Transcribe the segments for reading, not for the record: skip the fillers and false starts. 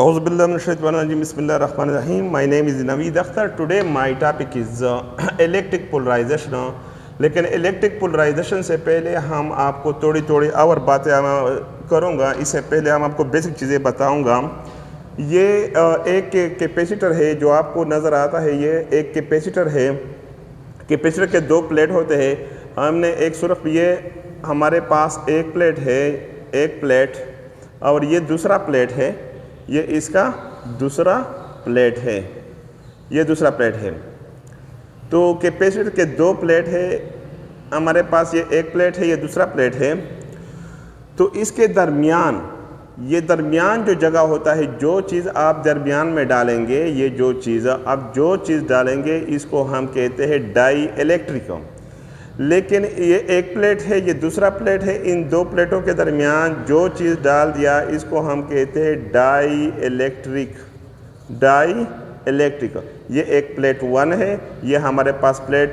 Bismillahirrahmanirrahim. My name is Naveed Akhtar. Today my topic is electric polarization. लेकिन electric polarisation से पहले हम आपको थोड़ी थोड़ी और बातें करूँगा। इससे पहले हम आपको बेसिक चीज़ें बताऊँगा। ये एक कैपेसिटर है जो आपको नज़र आता है। ये एक कैपेसिटर है। कैपेसिटर के दो प्लेट होते हैं। हमने एक सिर्फ ये हमारे पास एक प्लेट है, एक प्लेट, और ये दूसरा प्लेट है। ये इसका दूसरा प्लेट है, ये दूसरा प्लेट है। तो कैपेसिटर के दो प्लेट है, हमारे पास ये एक प्लेट है, ये दूसरा प्लेट है। तो इसके दरमियान, ये दरमियान जो जगह होता है, जो चीज़ आप दरमियान में डालेंगे, ये जो चीज़ आप जो चीज़ डालेंगे इसको हम कहते हैं डाई इलेक्ट्रिक। लेकिन ये एक प्लेट है, ये दूसरा प्लेट है। इन दो प्लेटों के दरमियान जो चीज़ डाल दिया इसको हम कहते हैं डाई इलेक्ट्रिक। डाई इलेक्ट्रिक, ये एक प्लेट 1 है, ये हमारे पास प्लेट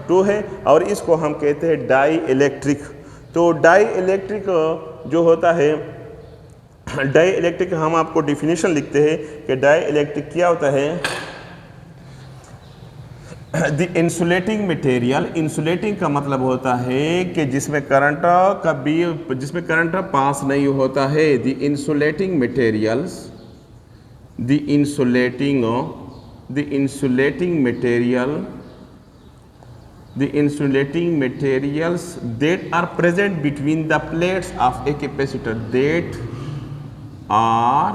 2 है, और इसको हम कहते हैं डाई इलेक्ट्रिक। तो डाई इलेक्ट्रिक जो होता है, डाई इलेक्ट्रिक हम आपको डिफिनीशन लिखते हैं कि डाई इलेक्ट्रिक क्या होता है। द इंसुलेटिंग मटेरियल, इंसुलेटिंग का मतलब होता है कि जिसमें करंट पास नहीं होता है। The insulating materials, the insulating materials that are present between the plates of a capacitor, that are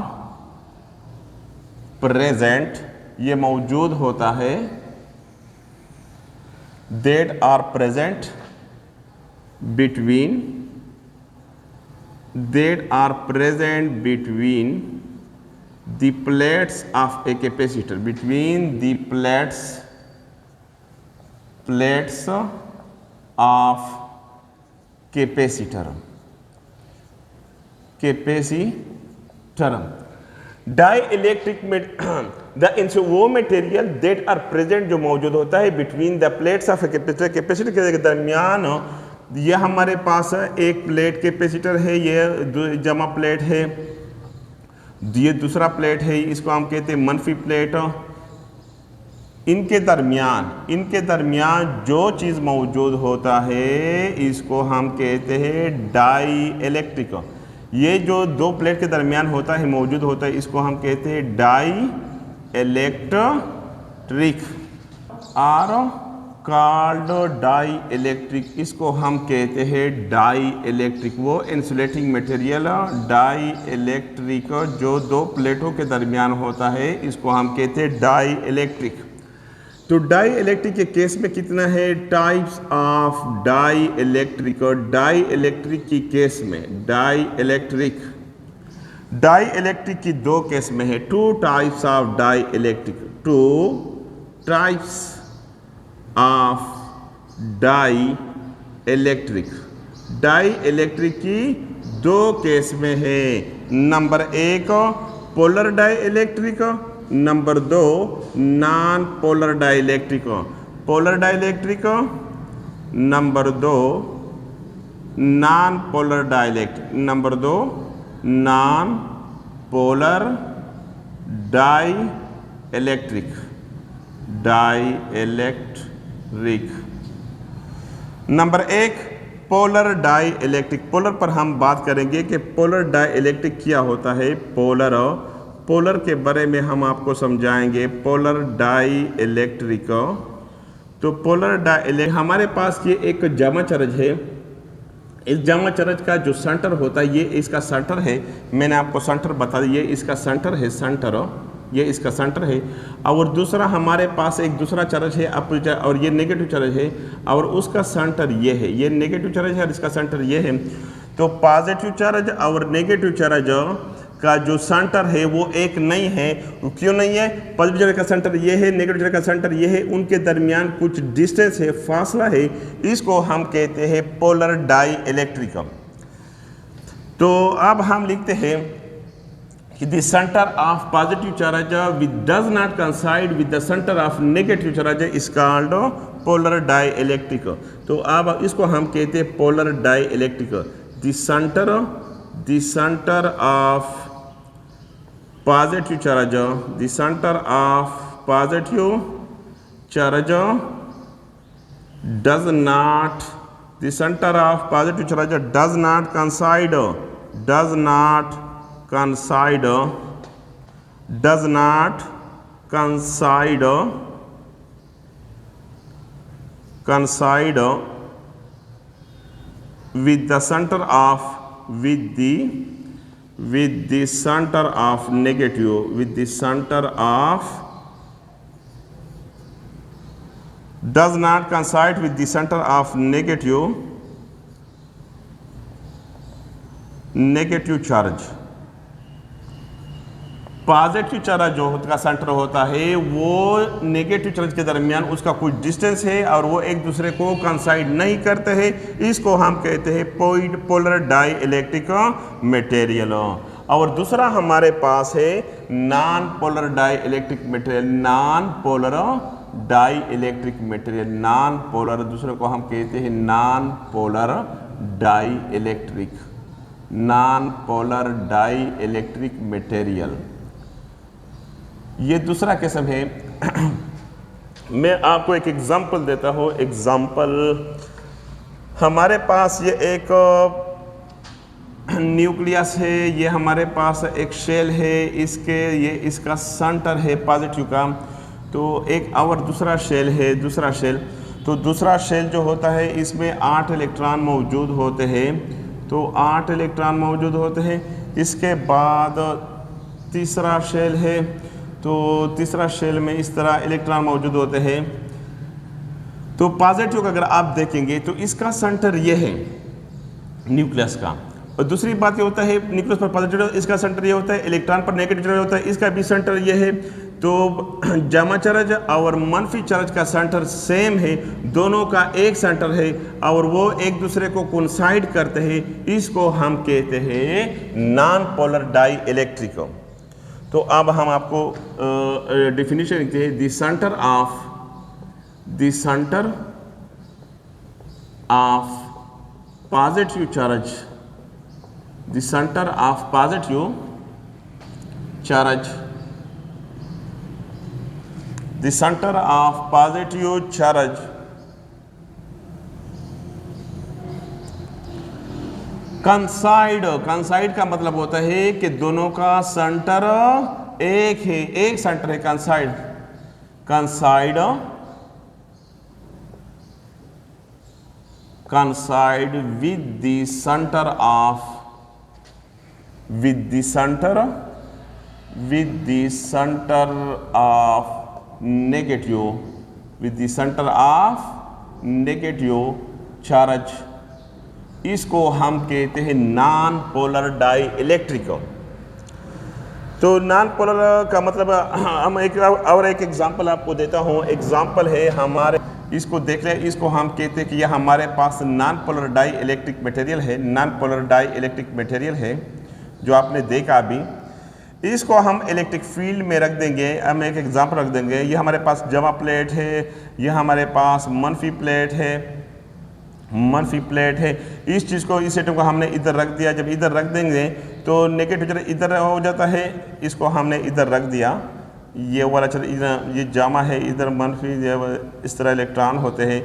present, ये मौजूद होता है, that are present between the plates of a capacitor, between the plates of capacitor. Dielectric में वो material that are present जो मौजूद होता है between the plates of a capacitor, capacitor के दरमियान। ये हमारे पास एक प्लेट कैपेसिटर है, ये जमा प्लेट है, ये दूसरा प्लेट है, इसको हम कहते हैं मनफी प्लेट। इनके दरमियान जो चीज़ मौजूद होता है इसको हम कहते हैं डाई इलेक्ट्रिक। ये जो दो प्लेट के दरमियान होता है, मौजूद होता है, इसको हम कहते हैं dielectric. Are called dielectric, इसको हम कहते हैं डाई इलेक्ट्रिक। वो इंसुलेटिंग मटेरियल डाई इलेक्ट्रिक जो दो प्लेटों के दरमियान होता है, इसको हम कहते हैं डाई इलेक्ट्रिक। तो डाई इलेक्ट्रिक के केस में कितना है, टाइप्स ऑफ डाई इलेक्ट्रिक। और डाई इलेक्ट्रिक की केस में डाई इलेक्ट्रिक की दो केस में है। 2 types of dielectric, 2 types of dielectric. Dielectric की दो केस में है। Number 1 polar dielectric, number 2 non polar dielectric. Polar dielectric, number 2 non polar dielectric. Number 2 non polar dielectric. Number 1 polar dielectric. Polar पर हम बात करेंगे कि polar die electric क्या होता है। पोलर के बारे में हम आपको समझाएंगे। पोलर डाई इलेक्ट्रिक, तो पोलर डाई इलेक्ट्रिक हमारे पास ये एक जमा चार्ज है। इस जमा चार्ज का जो सेंटर होता है, ये इसका सेंटर है। मैंने आपको सेंटर बता दिया, ये इसका सेंटर है, ये इसका सेंटर है। और दूसरा हमारे पास एक दूसरा चार्ज है अपोजिट, और ये नेगेटिव चार्ज है, और उसका सेंटर ये है। ये नेगेटिव चार्ज है और इसका सेंटर ये है। तो पॉजिटिव चार्ज और नेगेटिव चार्ज का जो सेंटर है वो एक नहीं है। क्यों नहीं है? पॉजिटिव चार्ज का सेंटर ये है, नेगेटिव चार्ज का सेंटर ये है, उनके दरमियान कुछ डिस्टेंस है, फासला है। इसको हम कहते हैं पोलर डाई इलेक्ट्रिक। तो अब हम लिखते हैं the center of positive charge which does not coincide with the center of negative charge is called polar dielectric। तो अब इसको हम कहते हैं polar dielectric। the center of positive charge, the center of positive charge does not, the center of positive charge does not coincide with the center of negative, with the center of, does not coincide with the center of negative charge. Positive charge जो का centre होता है वो negative charge के दरमियान उसका कुछ distance है और वो एक दूसरे को कंसाइड नहीं करते हैं, इसको हम कहते हैं पोलर डाई इलेक्ट्रिक मटेरियल। और दूसरा हमारे पास है non polar dielectric material, non polar dielectric material, non polar, दूसरे को हम कहते हैं non polar dielectric, non polar dielectric material. ये दूसरा किस्म है। मैं आपको एक एग्जांपल देता हूँ। एग्जांपल, हमारे पास ये एक न्यूक्लियस है, ये हमारे पास एक शेल है, ये इसका सेंटर है पॉजिटिव का, तो एक और दूसरा शेल है, दूसरा शेल, तो दूसरा शेल जो होता है इसमें 8 इलेक्ट्रॉन मौजूद होते हैं, तो 8 इलेक्ट्रॉन मौजूद होते हैं। इसके बाद तीसरा शेल है, तो तीसरा शेल में इस तरह इलेक्ट्रॉन मौजूद होते हैं। तो पॉजिटिव का अगर आप देखेंगे तो इसका सेंटर ये है न्यूक्लियस का, और दूसरी बात ये होता है न्यूक्लियस पर पॉजिटिव इसका सेंटर ये होता है, इलेक्ट्रॉन पर नेगेटिव चार्ज होता है, इसका भी सेंटर ये है। तो जमा चार्ज और मनफी चार्ज का सेंटर सेम है, दोनों का एक सेंटर है और वो एक दूसरे को कोइंसाइड करते हैं, इसको हम कहते हैं नॉन पोलर डाई इलेक्ट्रिक। तो अब हम आपको डेफिनेशन लिखते हैं, the centre of positive charge, the centre of positive charge, the centre of positive charge कंसाइड का मतलब होता है कि दोनों का सेंटर एक है, एक सेंटर है। कंसाइड with the centre of negative charge, इसको हम कहते हैं नॉन पोलर डाई इलेक्ट्रिक। तो नॉन पोलर का मतलब हम एक एग्जांपल आपको देता हूँ। एग्जांपल है हमारे, इसको देख लें, इसको हम कहते हैं कि यह हमारे पास non polar dielectric material है, non polar dielectric material है जो आपने देखा अभी। इसको हम इलेक्ट्रिक फील्ड में रख देंगे। हम एक एग्जांपल रख देंगे, ये हमारे पास जमा प्लेट है, ये हमारे पास मनफी प्लेट है। इस चीज़ को, इस एटम को हमने इधर रख दिया। जब इधर रख देंगे तो नेगेटिव चार्ज इधर हो जाता है, इसको हमने इधर रख दिया। ये वाला चार्ज ये जामा है, इधर मनफी, इस तरह इलेक्ट्रॉन होते हैं।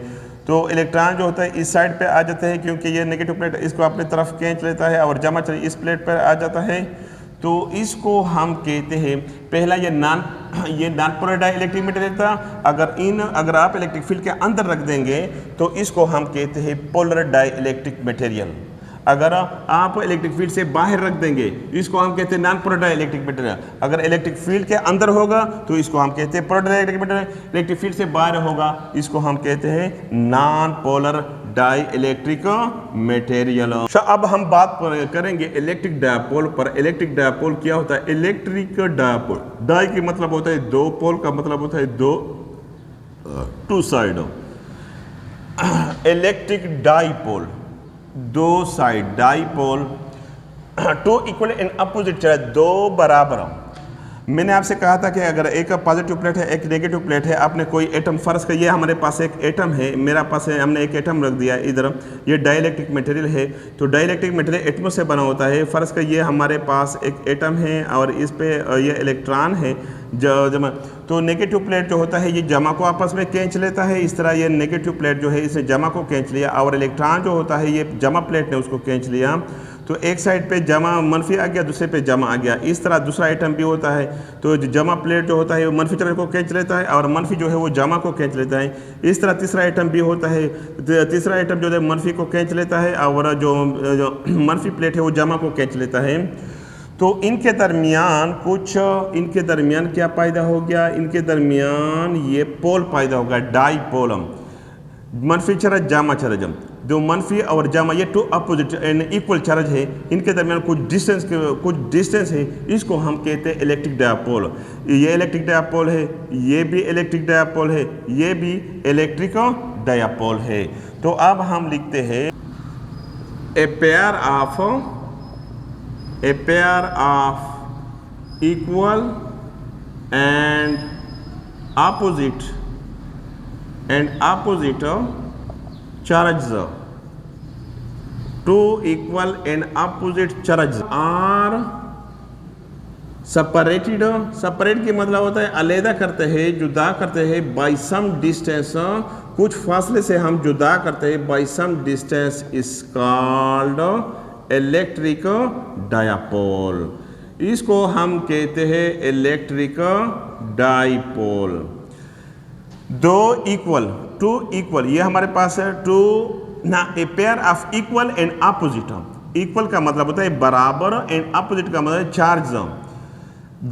तो इलेक्ट्रॉन जो होता है इस साइड पे आ जाते हैं, क्योंकि ये नेगेटिव प्लेट इसको अपनी तरफ खींच लेता है, और जमा चार्ज इस प्लेट पर आ जाता है। तो इसको हम कहते हैं, पहला ये non polar dielectric material था। अगर आप इलेक्ट्रिक फील्ड के अंदर रख देंगे तो इसको हम कहते हैं पोलर डाई इलेक्ट्रिक मटेरियल। अगर आप इलेक्ट्रिक फील्ड से बाहर रख देंगे इसको हम कहते हैं non polar dielectric material. अगर इलेक्ट्रिक फील्ड के अंदर होगा तो इसको हम कहते हैं polar dielectric material. Electric field से बाहर होगा इसको हम कहते हैं non polar dielectric material. अब हम बात करेंगे इलेक्ट्रिक डायपोल पर। इलेक्ट्रिक डायपोल क्या होता है? इलेक्ट्रिक डायपोल, डाई की मतलब होता है दो, पोल का मतलब होता है दो, टू साइड। इलेक्ट्रिक डाइपोल, दो side, dipole, two equal in opposite charge, दो बराबर। मैंने आपसे कहा था कि अगर एक पॉजिटिव प्लेट है एक नेगेटिव प्लेट है, आपने कोई एटम फर्ज कर, ये हमारे पास एक एटम है, मेरा पास है, हमने एक एटम रख दिया इधर, ये डाइलेक्ट्रिक मटेरियल है। तो डाइलेक्ट्रिक मटेरियल एटमों से बना होता है। फर्ज कर ये हमारे पास एक एटम है और इस पे ये इलेक्ट्रॉन है जमा। तो नेगेटिव प्लेट जो होता है ये जमा को आपस में खींच लेता है, इस तरह ये नेगेटिव प्लेट जो है इसने जमा को खींच लिया, और इलेक्ट्रॉन जो होता है ये जमा प्लेट ने उसको खींच लिया। तो एक साइड पे जमा मनफी आ गया, दूसरे पे जमा आ गया। इस तरह दूसरा आइटम भी होता है। तो जमा प्लेट जो होता है वो मनफी चार्ज को खींच लेता है और मनफी जो है वो जमा को खींच लेता है। इस तरह तीसरा आइटम भी होता है। तीसरा आइटम जो है मनफी को खींच लेता है और जो मनफी प्लेट है वो जमा को खींच लेता है। तो इनके दरमियान क्या पैदा हो गया, इनके दरमियान ये पोल पैदा होगा, डाईपोल। मनफी चार्ज जामा चार्ज, जो मनफी और जामा ये two opposite and equal charge है, इनके दरमियान कुछ डिस्टेंस है, इसको हम कहते हैं इलेक्ट्रिक डायपोल। ये इलेक्ट्रिक डायपोल है, ये भी इलेक्ट्रिक डायपोल है, ये भी इलेक्ट्रिक डायपोल है। तो अब हम लिखते हैं a pair of equal and opposite charges, two equal and opposite charges are separated। separate के मतलब होता है अलग करते हैं, जुदा करते हैं, by some distance, कुछ फासले से हम जुदा करते हैं, by some distance is called electric dipole। इसको हम कहते हैं इलेक्ट्रिक डाइपोल। टू इक्वल ये हमारे पास है, टू ना a pair of equal and opposite. Equal का मतलब होता है बराबर एंड अपोजिट का मतलब चार्ज,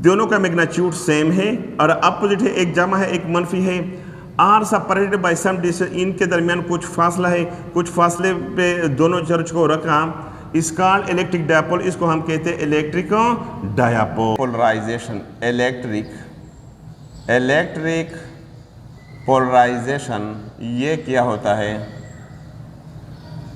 दोनों का मैग्नीट्यूड सेम है और अपोजिट है, एक जमा है एक मनफी है। Are separated by some distance, इनके दरमियान कुछ फासला है, कुछ फासले पे दोनों चार्ज को रखा, इसका इलेक्ट्रिक डायपोल, इसको हम कहते हैं electric dipole. Polarization, electric polarization ये क्या होता है?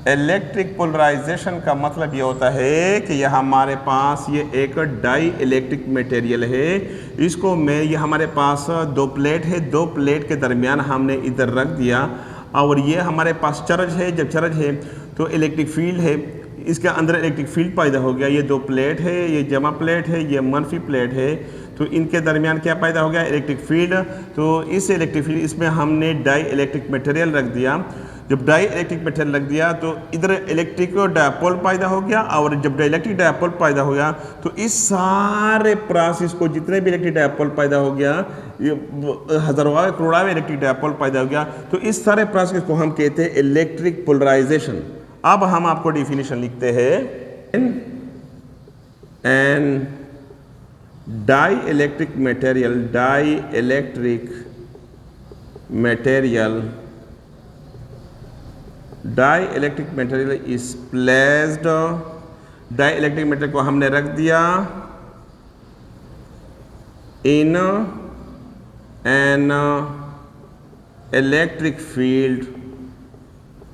इलेक्ट्रिक पोलराइजेशन का मतलब ये होता है कि यह हमारे पास ये एक डाई इलेक्ट्रिक मटेरियल है, इसको मैं ये हमारे पास दो प्लेट है, दो प्लेट के दरमियान हमने इधर रख दिया और ये हमारे पास चार्ज है। जब चार्ज है तो इलेक्ट्रिक फील्ड है, इसके अंदर इलेक्ट्रिक फील्ड पैदा हो गया। ये दो प्लेट है, ये जमा प्लेट है, ये मनफी प्लेट है, तो इनके दरमियान क्या पैदा हो गया? Electric field. तो इस इलेक्ट्रिक फील्ड इसमें हमने डाई इलेक्ट्रिक मटेरियल रख दिया। जब डाई इलेक्ट्रिक मटेरियल रख दिया तो इधर इलेक्ट्रिक डायपोल पैदा हो गया, और जब इलेक्ट्रिक डायपोल पैदा हो गया तो इस सारे प्रोसेस को, जितने भी इलेक्ट्रिक डायपोल पैदा हो गया, ये हजारों करोड़ों इलेक्ट्रिक डायपोल पैदा हो गया, तो इस सारे प्रोसेस को हम कहते हैं इलेक्ट्रिक पोलराइजेशन। अब हम आपको डिफिनीशन लिखते हैं। An dielectric material is placed, dielectric material को हमने रख दिया in an electric field.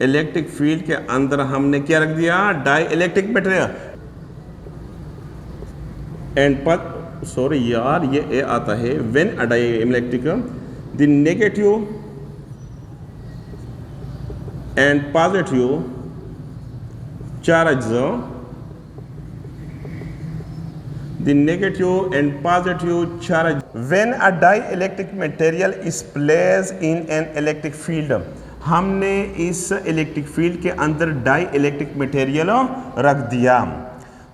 Electric field के अंदर हमने क्या रख दिया? Dielectric material. एंड पर सॉरी यार, ये ए आता है when a dielectric the negative and positive charge, the negative and positive charge when a dielectric material is placed in an electric field। हमने इस इलेक्ट्रिक फील्ड के अंदर die electric material रख दिया।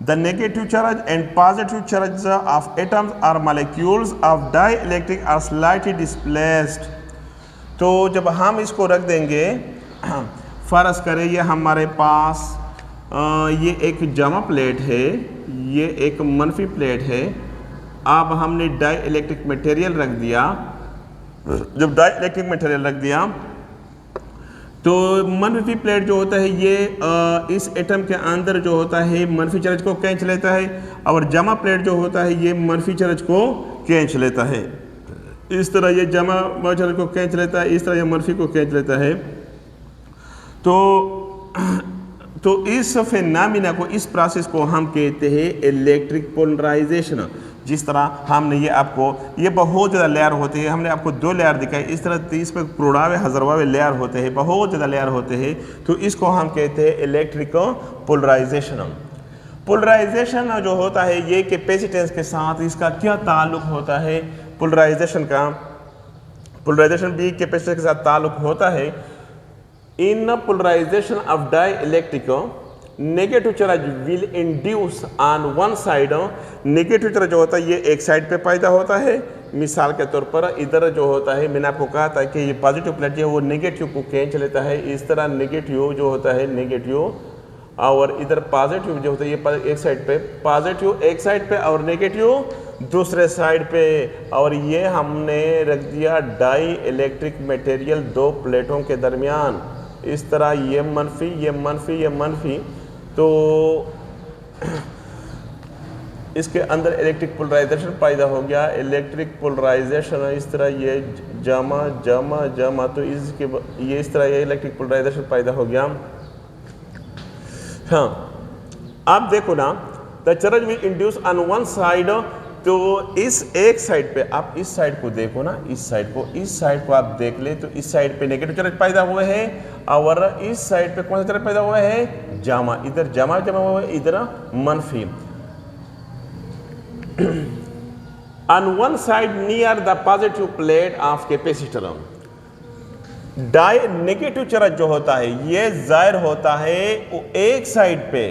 The negative charge and positive charge of atoms or molecules of dielectric are slightly displaced। तो जब हम इसको रख देंगे, फर्ज करें ये हमारे पास ये एक जमा प्लेट है, ये एक मनफी प्लेट है। अब हमने डाई इलेक्ट्रिक मटेरियल रख दिया। जब डाई इलेक्ट्रिक मटेरियल रख दिया तो मनफी प्लेट जो होता है ये इस एटम के अंदर जो होता है मनफी चार्ज को खींच लेता है, और जमा प्लेट जो होता है ये मनफी चार्ज को खींच लेता है। इस तरह ये जमा चार्ज को खींच लेता है, इस तरह ये मनफी को खींच लेता है। तो इस फिनोमेना को, इस प्रोसेस को हम कहते हैं इलेक्ट्रिक पोलराइजेशन। जिस तरह हमने ये आपको ये बहुत ज़्यादा लेयर होते हैं, हमने आपको 2 लेयर दिखाई, इस तरह 30 पे करोड़ावे हज़ारवावे लेयर होते हैं, बहुत ज़्यादा लेयर होते हैं। तो इसको हम कहते हैं इलेक्ट्रिक पोलराइजेशन। पोलराइजेशन जो होता है ये कैपेसिटेंस के साथ इसका क्या ताल्लुक होता है, पोलराइजेशन भी कैपेसिटेंस के साथ ताल्लुक होता है। In polarization of dielectric negative charge will induce on one side. Negative charge जो होता है ये एक साइड पे पैदा होता है। मिसाल के तौर पर इधर जो होता है, मैंने आपको कहा था कि ये पॉजिटिव प्लेट जो है वो नेगेटिव को खींच लेता है। इस तरह नेगेटिव जो होता है नेगेटिव, और इधर पॉजिटिव जो होता है ये एक साइड पे, पॉजिटिव एक साइड पे और नेगेटिव दूसरे साइड पे। और ये हमने रख दिया डाई इलेक्ट्रिक मटेरियल 2 प्लेटों के दरमियान। इस तरह ये मनफी, ये मनफी, ये मनफी, तो इसके अंदर इलेक्ट्रिक पोलराइजेशन पैदा हो गया। इलेक्ट्रिक पोलराइजेशन इस तरह ये जमा जमा जमा, तो इसके ये इस तरह ये इलेक्ट्रिक पोलराइजेशन पैदा हो गया। हाँ, आप देखो ना, the charge will induce on one side. तो इस एक साइड पे, आप इस साइड को देखो ना, इस साइड को आप देख ले, तो इस साइड पे नेगेटिव चार्ज पैदा हुए हैं और इस साइड पे कौन सा चार्ज पैदा हुआ है, जामा। इधर जामा जमा हुआ है, इधर मनफी। On one side near the positive plate of capacitor, die negative charge जो होता है ये जाहिर होता है वो एक साइड पे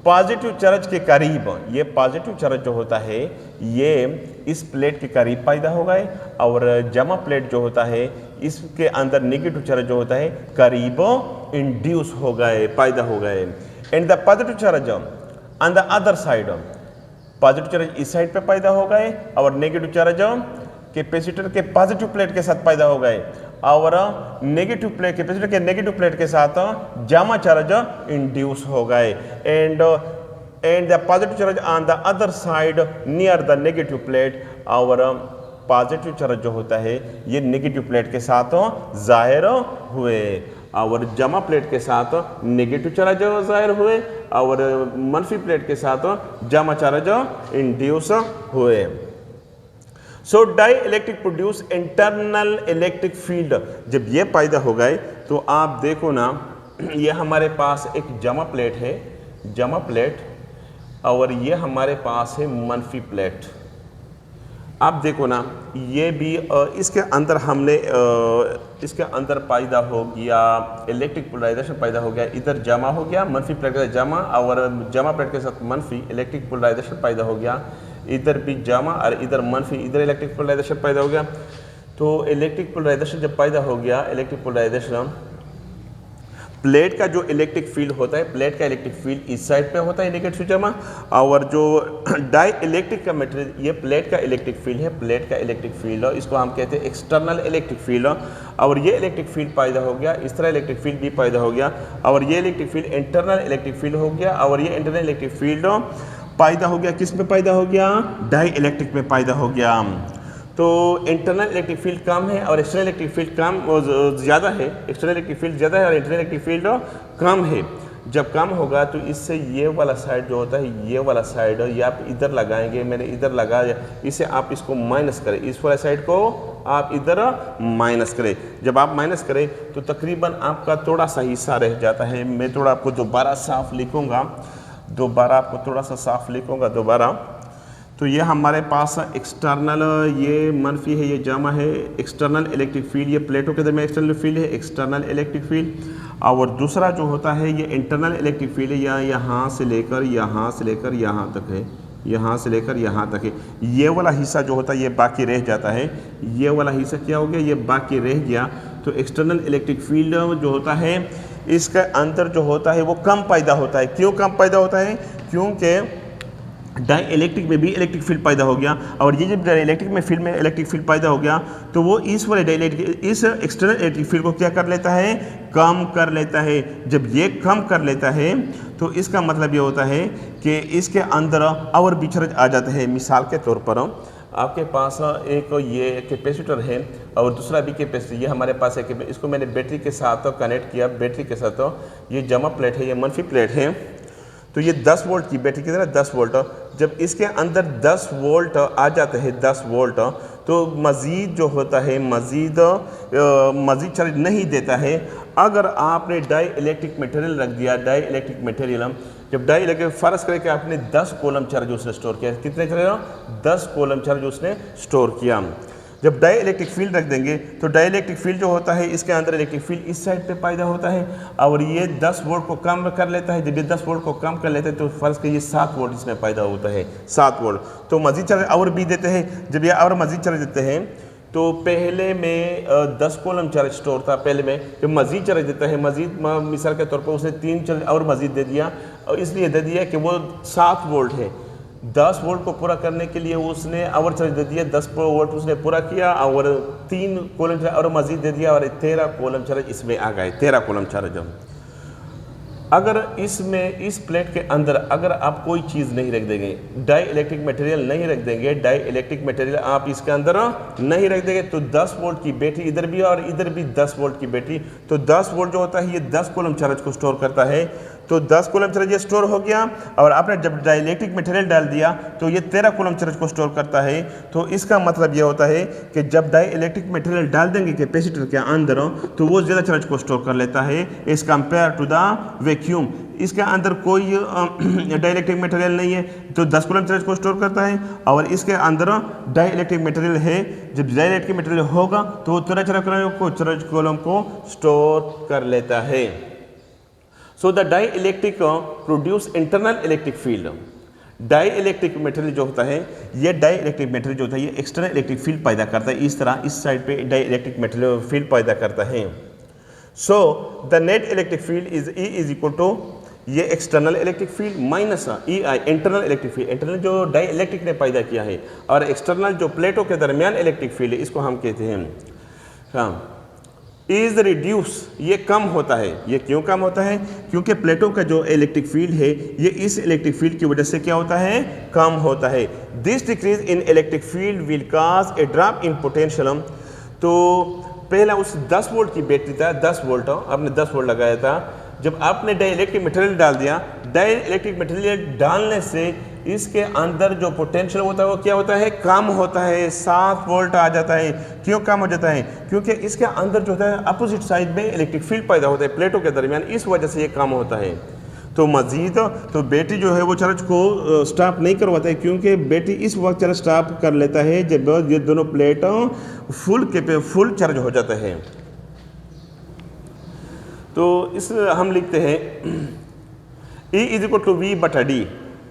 पॉजिटिव चार्ज के करीब। ये पॉजिटिव चार्ज जो होता है ये इस प्लेट के करीब पैदा हो गए, और जमा प्लेट जो होता है इसके अंदर नेगेटिव चार्ज जो होता है करीब इंड्यूस हो गए, पैदा हो गए। And the positive charge on the other side, positive charge इस साइड पे पैदा हो गए और नेगेटिव चार्ज कैपेसिटर के पॉजिटिव प्लेट के साथ पैदा हो गए, और नेगेटिव प्लेट कैपेसिटर के नेगेटिव प्लेट के साथ जामा चार्ज इंड्यूस हो गए। And the positive charge on the other side near the negative plate, और पॉजिटिव चार्ज जो होता है ये नेगेटिव प्लेट के साथ जाहिर हुए और जमा प्लेट के साथ नेगेटिव चार्ज जाहिर हुए और मनफी प्लेट के साथ जमा चार्ज इंड्यूस हुए। So dielectric produce internal electric field. जब ये पैदा हो गए तो आप देखो ना, ये हमारे पास एक जमा प्लेट है, जमा प्लेट, और ये हमारे पास है मनफी प्लेट। आप देखो ना, ये भी इसके अंदर हमने इसके अंदर पैदा हो गया इलेक्ट्रिक पोलराइजेशन पैदा हो गया। इधर जमा हो गया, मनफी प्लेट के साथ जमा और जमा प्लेट के साथ मनफी, इलेक्ट्रिक पोलराइजेशन पैदा हो गया। इधर भी जमा और इधर मनफी, इधर इलेक्ट्रिक पोलराइजेशन पैदा हो गया। तो इलेक्ट्रिक पोलराइजेशन जब पैदा हो गया, इलेक्ट्रिक पोलराइजेशन, प्लेट का जो इलेक्ट्रिक फील्ड होता है, प्लेट का इलेक्ट्रिक फील्ड इस साइड पे होता है नेगेटिव जमा, और जो डाई इलेक्ट्रिक का मटेरियल, ये प्लेट का इलेक्ट्रिक फील्ड है, प्लेट का इलेक्ट्रिक फील्ड, इसको हम कहते हैं एक्सटर्नल इलेक्ट्रिक फील्ड। और ये इलेक्ट्रिक फील्ड पैदा हो गया, इस तरह इलेक्ट्रिक फील्ड भी पैदा हो गया, और ये electric field internal electric field हो गया। और ये इंटरनल इलेक्ट्रिक फील्ड पैदा हो गया, किस में पैदा हो गया, डाई इलेक्ट्रिक में पैदा हो गया। तो इंटरनल इलेक्ट्रिक फील्ड कम है और एक्सटर्नल इलेक्ट्रिक फील्ड कम ज़्यादा है, एक्सटर्नल इलेक्ट्रिक फील्ड ज़्यादा है और इंटरनल इलेक्ट्रिक फील्ड कम है। जब कम होगा तो इससे ये वाला साइड जो होता है, ये वाला साइड ये आप इधर लगाएंगे, मैंने इधर लगाया, इसे आप इसको माइनस करें, इस वाले साइड को आप इधर माइनस करें। जब आप माइनस करें तो तकरीबन आपका थोड़ा सा हिस्सा रह जाता है। मैं थोड़ा आपको दोबारा साफ लिखूँगा, दोबारा आपको थोड़ा सा साफ लिखूँगा दोबारा। तो ये हमारे पास एक्सटर्नल, ये मनफी है, ये जामा है, एक्सटर्नल इलेक्ट्रिक फील्ड, ये प्लेटों के दरमियान एक्सटर्नल फील्ड है, एक्सटर्नल इलेक्ट्रिक फील्ड। और दूसरा जो होता है ये इंटरनल इलेक्ट्रिक फील्ड है, या यहाँ से लेकर यहाँ से लेकर यहाँ तक है, यहाँ से लेकर यहाँ तक है। ये वाला हिस्सा जो होता है ये बाकी रह जाता है, ये वाला हिस्सा क्या हो गया, ये बाकी रह गया। तो एक्सटर्नल इलेक्ट्रिक फील्ड जो होता है इसका अंतर जो होता है वो कम पैदा होता है। क्यों कम पैदा होता है, क्योंकि डाई इलेक्ट्रिक में भी इलेक्ट्रिक फील्ड पैदा हो गया, और ये जब डाई इलेक्ट्रिक में फील्ड में इलेक्ट्रिक फील्ड पैदा हो गया तो वो इस वाले डाई इलेक्ट्रिक, इस एक्सटर्नल इलेक्ट्रिक फील्ड को क्या कर लेता है, कम कर लेता है। जब ये कम कर लेता है तो इसका मतलब ये होता है कि इसके अंदर और भी चार्ज आ जाते हैं। मिसाल के तौर पर आपके पास एक ये कैपेसिटर है और दूसरा भी कैपेसिटर, ये हमारे पास है, इसको मैंने बैटरी के साथ कनेक्ट किया, बैटरी के साथ। ये जमा प्लेट है, ये मनफी प्लेट है। तो ये 10 वोल्ट की बैटरी कितना 10 वोल्ट, जब इसके अंदर 10 वोल्ट आ जाता है 10 वोल्ट, तो मज़ीद जो होता है मज़ीद चार्ज नहीं देता है। अगर आपने डाई इलेक्ट्रिक मटेरियल रख दिया, डाई इलेक्ट्रिक मटेरियल, जब डाई इलेक्ट्रिक फ़र्ज़ करें कि आपने 10 कूलम चार्ज उसने स्टोर किया, कितने चलेगा 10 कूलम चार्ज उसने स्टोर किया। जब डाई इलेक्ट्रिक फील्ड रख देंगे तो डाई इलेक्ट्रिक फील्ड जो होता है इसके अंदर इलेक्ट्रिक फील्ड इस साइड पे पैदा होता है और ये 10 वोल्ट को कम कर लेता है। जब ये 10 वोल्ट को कम कर लेते हैं तो फ़र्ज़ करिए 7 वोल्ट इसमें पैदा होता है, 7 वोल्ट। तो मज़ीद चार्ज और भी देते हैं। जब ये और मज़ीद चार्ज देते हैं तो पहले में 10 कॉलम चार्ज स्टोर था, पहले में जब मज़ीद चार्ज देता है, मज़ीद मिसाल के तौर पर उसने 3 चार्ज और मज़ीद दे दिया, और इसलिए दे दिया कि वो 7 वोल्ट है। 10 वोल्ट को पूरा करने के लिए उसने और चार्ज दे दिया, 10 वोल्ट उसने पूरा किया और 3 कॉलम चार्ज और मज़ीद दे दिया और 13 कॉलम चार्ज इसमें आ गए, 13 कॉलम चार्ज। अगर इसमें इस प्लेट के अंदर अगर आप कोई चीज़ नहीं रख देंगे, डाई इलेक्ट्रिक मटेरियल नहीं रख देंगे, डाई इलेक्ट्रिक मटेरियल आप इसके अंदर नहीं रख देंगे, तो 10 वोल्ट की बैटरी इधर भी और इधर भी 10 वोल्ट की बैटरी, तो 10 वोल्ट जो होता है ये 10 कूलम चार्ज को स्टोर करता है। तो 10 कूलम चार्ज ये स्टोर हो गया और आपने जब डाई इलेक्ट्रिक मटेरियल डाल दिया तो ये 13 कूलम चार्ज को स्टोर करता है। तो इसका मतलब ये होता है कि जब डाई इलेक्ट्रिक मटेरियल डाल देंगे कैपेसिटर के अंदर तो वो ज़्यादा चार्ज को स्टोर कर लेता है as compare to the vacuum. इसके अंदर कोई डाई इलेक्ट्रिक मटेरियल नहीं है तो 10 कूलम चार्ज को स्टोर करता है, और इसके अंदर डाई इलेक्ट्रिक मटेरियल है। जब डाई इलेक्ट्रिक मटेरियल होगा तो वो 13 चार्ज कूलम को स्टोर कर लेता है। So the dielectric produce internal electric field. Dielectric material जो होता है ये डाई इलेक्ट्रिक मटेरियल जो होता है ये एक्सटर्नल इलेक्ट्रिक फील्ड पैदा करता है। इस तरह इस साइड पे डाई इलेक्ट्रिक मटेरियल फील्ड पैदा करता है। So the net electric field is E is equal to ये external electric field minus EI internal electric field. Internal जो डाई इलेक्ट्रिक ने पैदा किया है और एक्सटर्नल जो प्लेटों के दरमियान इलेक्ट्रिक फील्ड है इसको हम कहते हैं हाँ इज रिड्यूस, ये कम होता है। ये क्यों कम होता है? क्योंकि प्लेटों का जो इलेक्ट्रिक फील्ड है ये इस इलेक्ट्रिक फील्ड की वजह से क्या होता है? कम होता है। This decrease in electric field will cause A drop in potential. तो पहला उस 10 वोल्ट की बैटरी था, 10 वोल्ट आपने 10 वोल्ट लगाया था, जब आपने डाई इलेक्ट्रिक मटेरियल डाल दिया, डाई इलेक्ट्रिक मटेरियल डालने से इसके अंदर जो पोटेंशियल होता है वो क्या होता है? कम होता है, 7 वोल्ट आ जाता है। क्यों कम हो जाता है? क्योंकि इसके अंदर जो होता है अपोजिट साइड में इलेक्ट्रिक फील्ड पैदा होता है प्लेटों के दरमियान, इस वजह से ये कम होता है। तो मज़ीद तो बैटरी जो है वो चार्ज को स्टॉप नहीं करवाता है, क्योंकि बैटरी इस वक्त चार्ज स्टॉप कर लेता है जब ये दोनों प्लेट फुल चार्ज हो जाता है। तो इस हम लिखते हैं E is equal to V बटा D।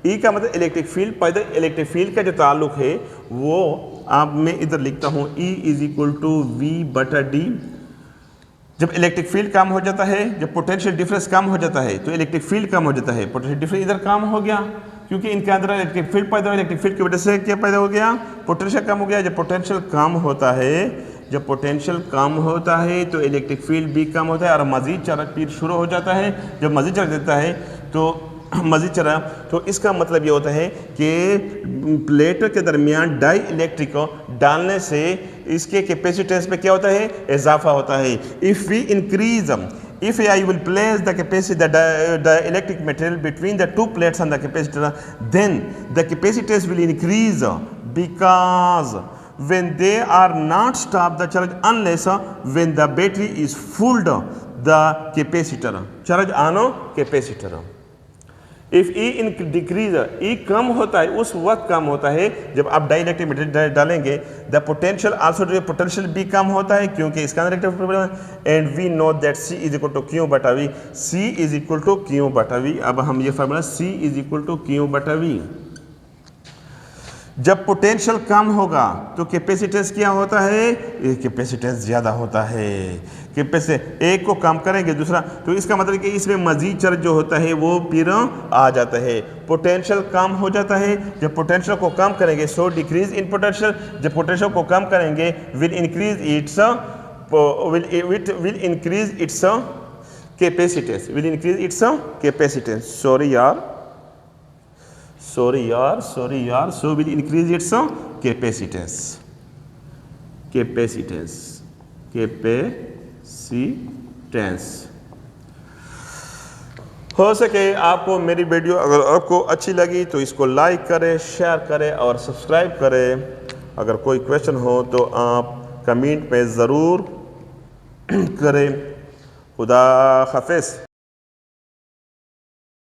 E का मतलब इलेक्ट्रिक फील्ड पैदा, इलेक्ट्रिक फील्ड का जो ताल्लुक है वो आप मैं इधर लिखता हूँ E is equal to V बटा D। जब इलेक्ट्रिक फील्ड कम हो जाता है, जब पोटेंशियल डिफरेंस कम हो जाता है तो इलेक्ट्रिक फील्ड कम हो जाता है। पोटेंशियल डिफरेंस इधर कम हो गया क्योंकि इनके अंदर इलेक्ट्रिक फील्ड पैदा हुआ, इलेक्ट्रिक फील्ड की वजह से क्या पैदा हो गया? पोटेंशियल कम हो गया। जब पोटेंशियल कम होता है, जब पोटेंशियल कम होता है तो इलेक्ट्रिक फील्ड भी कम होता है और मज़ीद चार्ज फिर शुरू हो जाता है। जब मज़ीद चार्ज देता है तो मज़ीद चार्ज, तो इसका मतलब ये होता है कि प्लेटों के दरमियान डाई इलेक्ट्रिक डालने से इसके कैपेसिटेंस में क्या होता है? इजाफा होता है। If we increase, if I will place the capacitor, the electric material between the two plates on the capacitor, then the capacitance will increase because when they are not stop the charge unless when the battery is full the capacitor, charge on capacitor. If E decrease, E कम होता है, उस वक्त कम होता है जब आप डाई इलेक्ट्रिक मटेरियल डालेंगे। द पोटेंशियल आल्सो, पोटेंशियल भी कम होता है क्योंकि इसका अंदर इलेक्ट्रिक प्रॉब्लम है। And we know that C is equal to Q बटा V, C is equal to Q बटा V। अब हम ये formula C is equal to Q बटा V। जब पोटेंशियल कम होगा तो कैपेसिटेंस क्या होता है? कैपेसिटेंस ज़्यादा होता है। कैपेसिटेंस एक को कम करेंगे दूसरा, तो इसका मतलब कि इसमें मज़ीद चार्ज जो होता है वो फिर आ जाता है। पोटेंशियल कम हो जाता है, जब पोटेंशियल को कम करेंगे सो डिक्रीज इन पोटेंशियल, जब पोटेंशियल को कम करेंगे will increase its capacitance, will increase its capacitance. Sorry yaar, so will increase its capacitance. हो सके आपको मेरी वीडियो अगर आपको अच्छी लगी तो इसको लाइक करें, शेयर करें और सब्सक्राइब करें। अगर कोई क्वेश्चन हो तो आप कमेंट में ज़रूर करें। खुदा हाफिज़।